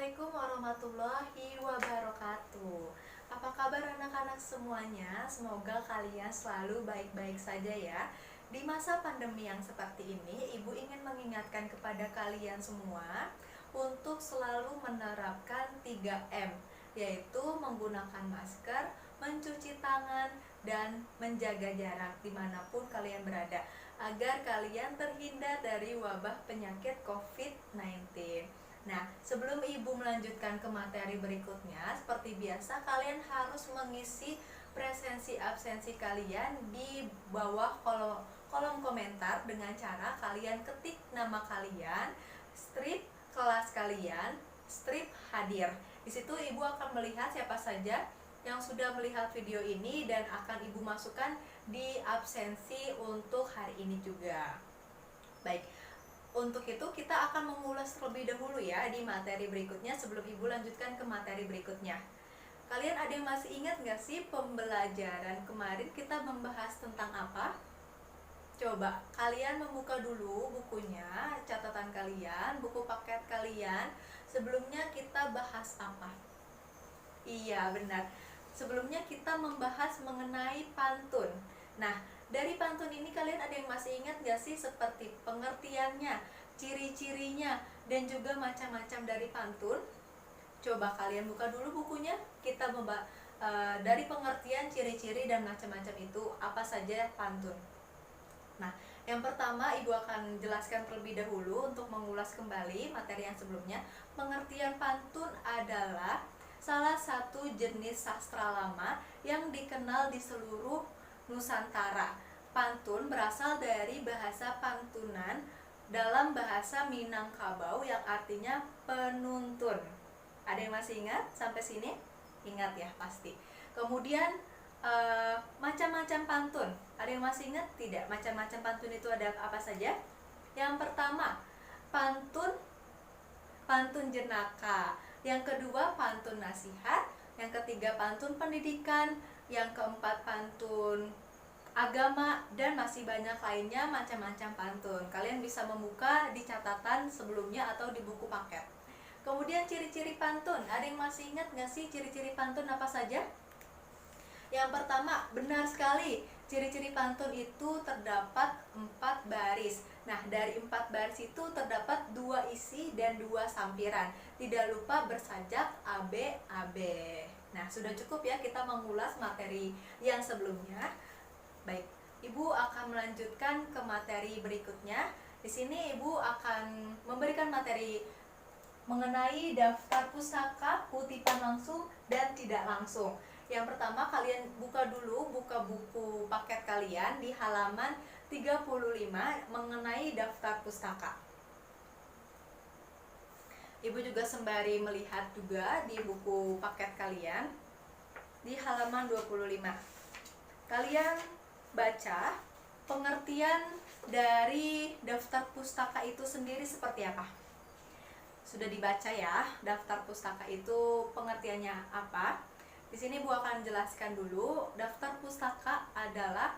Assalamualaikum warahmatullahi wabarakatuh. Apa kabar anak-anak semuanya? Semoga kalian selalu baik-baik saja ya. Di masa pandemi yang seperti ini, Ibu ingin mengingatkan kepada kalian semua untuk selalu menerapkan 3M, yaitu menggunakan masker, mencuci tangan, dan menjaga jarak dimanapun kalian berada, agar kalian terhindar dari wabah penyakit COVID-19. Nah, sebelum Ibu melanjutkan ke materi berikutnya, seperti biasa kalian harus mengisi presensi absensi kalian di bawah kolom komentar dengan cara kalian ketik nama kalian, strip kelas kalian, strip hadir. Di situ Ibu akan melihat siapa saja yang sudah melihat video ini dan akan Ibu masukkan di absensi untuk hari ini juga. Baik, untuk itu kita akan mengulas terlebih dahulu ya di materi berikutnya sebelum Ibu lanjutkan ke materi berikutnya. Kalian ada yang masih ingat nggak sih pembelajaran kemarin kita membahas tentang apa? Coba kalian membuka dulu bukunya, catatan kalian, buku paket kalian. Sebelumnya kita bahas apa? Iya, benar. Sebelumnya kita membahas mengenai pantun. Nah, dari pantun ini kalian ada yang masih ingat gak sih seperti pengertiannya, ciri-cirinya, dan juga macam-macam dari pantun? Coba kalian buka dulu bukunya, kita dari pengertian, ciri-ciri, dan macam-macam itu apa saja pantun. Nah, yang pertama Ibu akan jelaskan terlebih dahulu untuk mengulas kembali materi yang sebelumnya. Pengertian pantun adalah salah satu jenis sastra lama yang dikenal di seluruh Nusantara. Pantun berasal dari bahasa pantunan dalam bahasa Minangkabau yang artinya penuntun. Ada yang masih ingat sampai sini? Ingat ya pasti. Kemudian macam-macam pantun. Ada yang masih ingat tidak? Macam-macam pantun itu ada apa saja? Yang pertama, pantun jenaka. Yang kedua, pantun nasihat. Yang ketiga, pantun pendidikan. Yang keempat, pantun agama, dan masih banyak lainnya macam-macam pantun. Kalian bisa membuka di catatan sebelumnya atau di buku paket. Kemudian ciri-ciri pantun. Ada yang masih ingat nggak sih ciri-ciri pantun apa saja? Yang pertama, benar sekali, ciri-ciri pantun itu terdapat 4 baris. Nah, dari 4 baris itu terdapat 2 isi dan 2 sampiran. Tidak lupa bersajak AB AB. Nah, sudah cukup ya kita mengulas materi yang sebelumnya. Baik, Ibu akan melanjutkan ke materi berikutnya. Di sini Ibu akan memberikan materi mengenai daftar pustaka, kutipan langsung dan tidak langsung. Yang pertama, kalian buka buku paket kalian di halaman 35 mengenai daftar pustaka. Ibu juga sembari melihat juga di buku paket kalian di halaman 25. Kalian baca pengertian dari daftar pustaka itu sendiri seperti apa? Sudah dibaca ya, daftar pustaka itu pengertiannya apa? Di sini Bu akan jelaskan dulu. Daftar pustaka adalah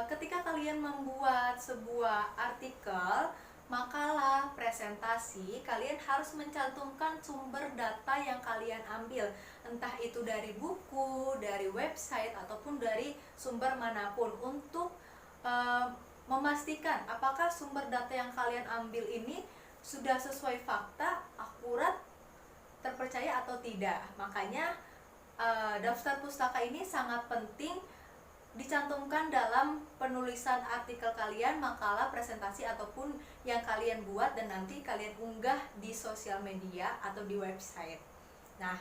ketika kalian membuat sebuah artikel, makalah, presentasi, kalian harus mencantumkan sumber data yang kalian ambil, entah itu dari buku, dari website, ataupun dari sumber manapun, untuk memastikan apakah sumber data yang kalian ambil ini sudah sesuai fakta, akurat, terpercaya atau tidak. Makanya daftar pustaka ini sangat penting dicantumkan dalam penulisan artikel kalian, makalah, presentasi, ataupun yang kalian buat dan nanti kalian unggah di sosial media atau di website. Nah,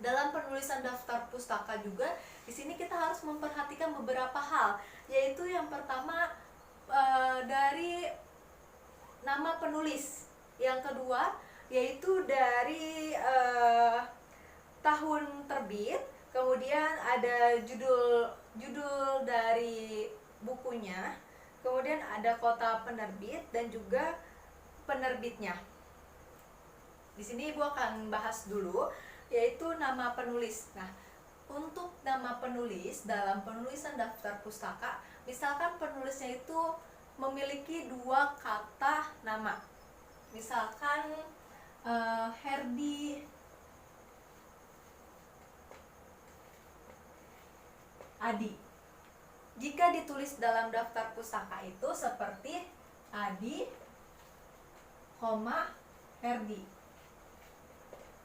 dalam penulisan daftar pustaka juga di sini kita harus memperhatikan beberapa hal, yaitu yang pertama dari nama penulis, yang kedua yaitu dari tahun terbit, kemudian ada judul dari bukunya, kemudian ada kota penerbit dan juga penerbitnya. Di sini Ibu akan bahas dulu yaitu nama penulis. Nah, untuk nama penulis dalam penulisan daftar pustaka, misalkan penulisnya itu memiliki 2 kata nama. Misalkan Herdi Adi. Jika ditulis dalam daftar pustaka itu seperti Adi, Herdi.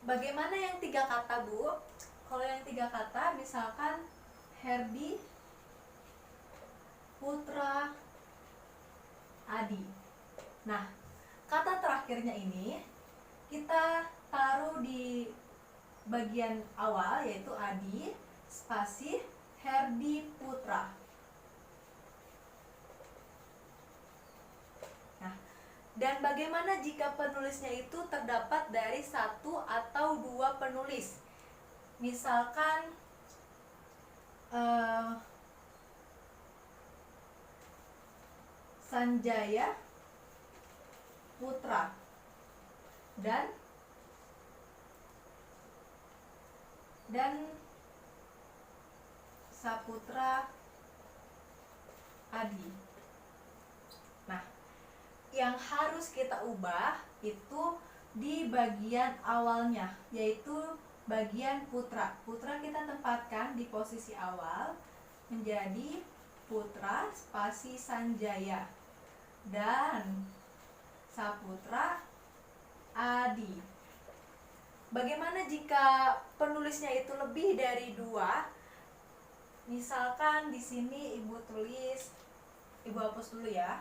Bagaimana yang 3 kata, Bu? Kalau yang 3 kata, misalkan Herdi Putra Adi. Nah, kata terakhirnya ini kita taruh di bagian awal, yaitu Adi spasi Herdi Putra. Nah, dan bagaimana jika penulisnya itu terdapat dari 1 atau 2 penulis? Misalkan Sanjaya Putra dan Saputra Adi. Nah, yang harus kita ubah itu di bagian awalnya, yaitu bagian putra. Putra kita tempatkan di posisi awal menjadi Putra spasi Sanjaya dan Saputra Adi. Bagaimana jika penulisnya itu lebih dari 2? Misalkan di sini Ibu tulis, Ibu hapus dulu ya.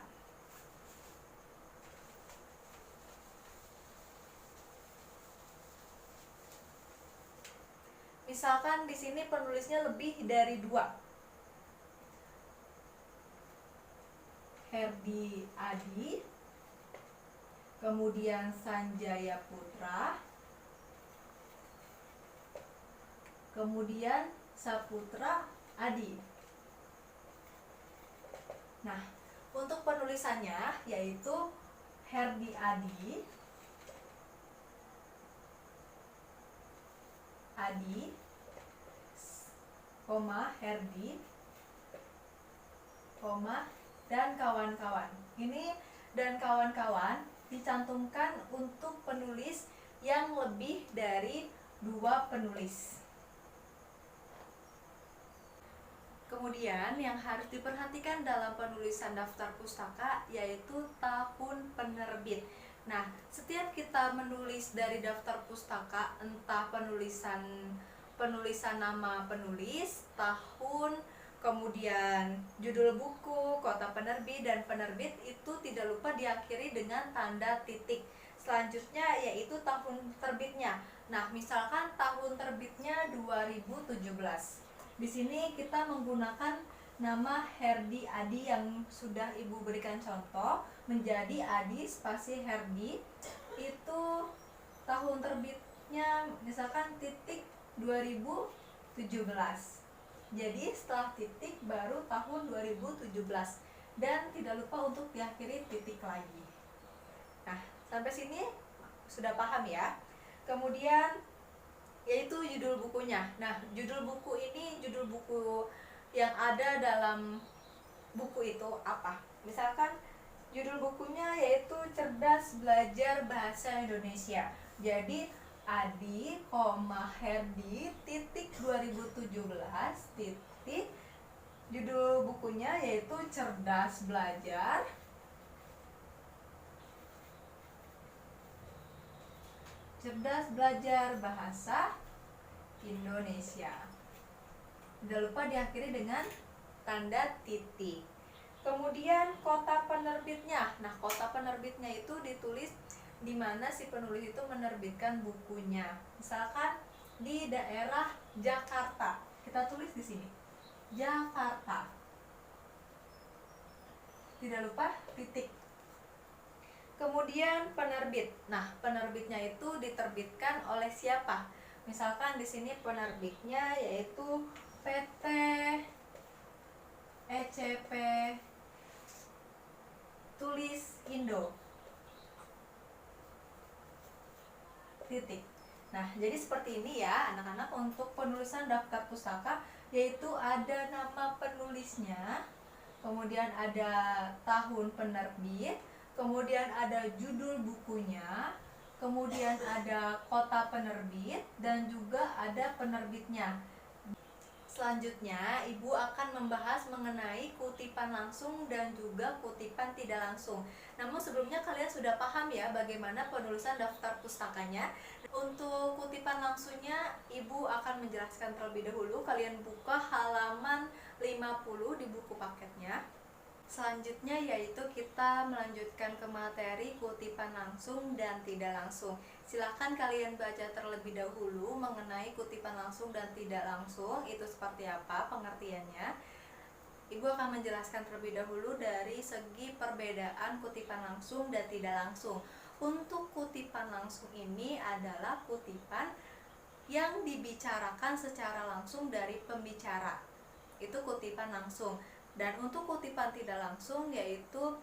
Misalkan di sini penulisnya lebih dari 2. Herdi Adi, kemudian Sanjaya Putra, kemudian Saputra Adi. Nah, untuk penulisannya yaitu Herdi Adi, Herdi, dan kawan-kawan. Ini dan kawan-kawan dicantumkan untuk penulis yang lebih dari 2 penulis. Kemudian yang harus diperhatikan dalam penulisan daftar pustaka yaitu tahun penerbit. Nah, setiap kita menulis dari daftar pustaka, entah penulisan nama penulis, tahun, kemudian judul buku, kota penerbit, dan penerbit, itu tidak lupa diakhiri dengan tanda titik. Selanjutnya yaitu tahun terbitnya. Nah, misalkan tahun terbitnya 2017. Di sini kita menggunakan nama Herdi Adi yang sudah Ibu berikan contoh menjadi Adi spasi Herdi. Itu tahun terbitnya misalkan titik 2017. Jadi setelah titik baru tahun 2017 dan tidak lupa untuk diakhiri titik lagi. Nah, sampai sini sudah paham ya. Kemudian yaitu judul bukunya. Nah, judul buku ini judul buku yang ada dalam buku itu apa? Misalkan judul bukunya yaitu Cerdas Belajar Bahasa Indonesia. Jadi Adi, Herdi, titik 2017, titik judul bukunya yaitu Cerdas Belajar Bahasa Indonesia. Tidak lupa diakhiri dengan tanda titik. Kemudian kota penerbitnya. Nah, kota penerbitnya itu ditulis di mana si penulis itu menerbitkan bukunya. Misalkan di daerah Jakarta. Kita tulis di sini. Jakarta. Tidak lupa titik. Kemudian penerbit. Nah, penerbitnya itu diterbitkan oleh siapa? Misalkan di sini penerbitnya yaitu PT ECP Tulis Indo. Titik. Nah, jadi seperti ini ya anak-anak untuk penulisan daftar pustaka, yaitu ada nama penulisnya, kemudian ada tahun penerbit, kemudian ada judul bukunya, kemudian ada kota penerbit, dan juga ada penerbitnya. Selanjutnya, Ibu akan membahas mengenai kutipan langsung dan juga kutipan tidak langsung. Namun sebelumnya kalian sudah paham ya bagaimana penulisan daftar pustakanya. Untuk kutipan langsungnya, Ibu akan menjelaskan terlebih dahulu. Kalian buka halaman 50 di buku paketnya. Selanjutnya yaitu kita melanjutkan ke materi kutipan langsung dan tidak langsung. Silahkan kalian baca terlebih dahulu mengenai kutipan langsung dan tidak langsung, itu seperti apa pengertiannya. Ibu akan menjelaskan terlebih dahulu dari segi perbedaan kutipan langsung dan tidak langsung. Untuk kutipan langsung ini adalah kutipan yang dibicarakan secara langsung dari pembicara. Itu kutipan langsung. Dan untuk kutipan tidak langsung yaitu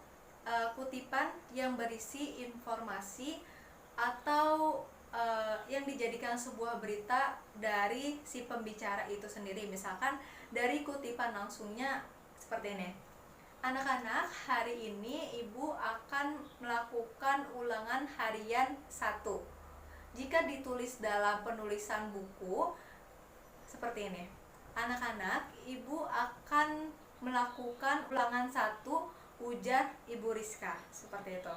kutipan yang berisi informasi atau yang dijadikan sebuah berita dari si pembicara itu sendiri. Misalkan dari kutipan langsungnya seperti ini. Anak-anak, hari ini Ibu akan melakukan ulangan harian 1. Jika ditulis dalam penulisan buku seperti ini. Anak-anak, Ibu akan melakukan ulangan 1, ujar Ibu Rizka, seperti itu.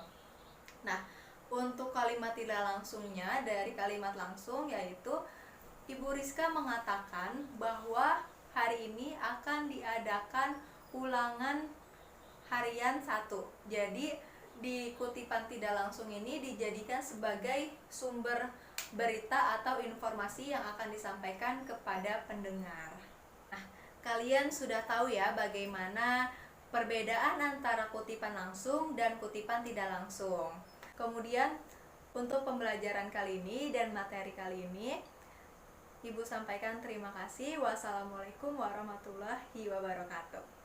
Nah, untuk kalimat tidak langsungnya dari kalimat langsung yaitu Ibu Rizka mengatakan bahwa hari ini akan diadakan ulangan harian 1. Jadi di kutipan tidak langsung ini dijadikan sebagai sumber berita atau informasi yang akan disampaikan kepada pendengar. Kalian sudah tahu ya bagaimana perbedaan antara kutipan langsung dan kutipan tidak langsung. Kemudian untuk pembelajaran kali ini dan materi kali ini, Ibu sampaikan terima kasih. Wassalamualaikum warahmatullahi wabarakatuh.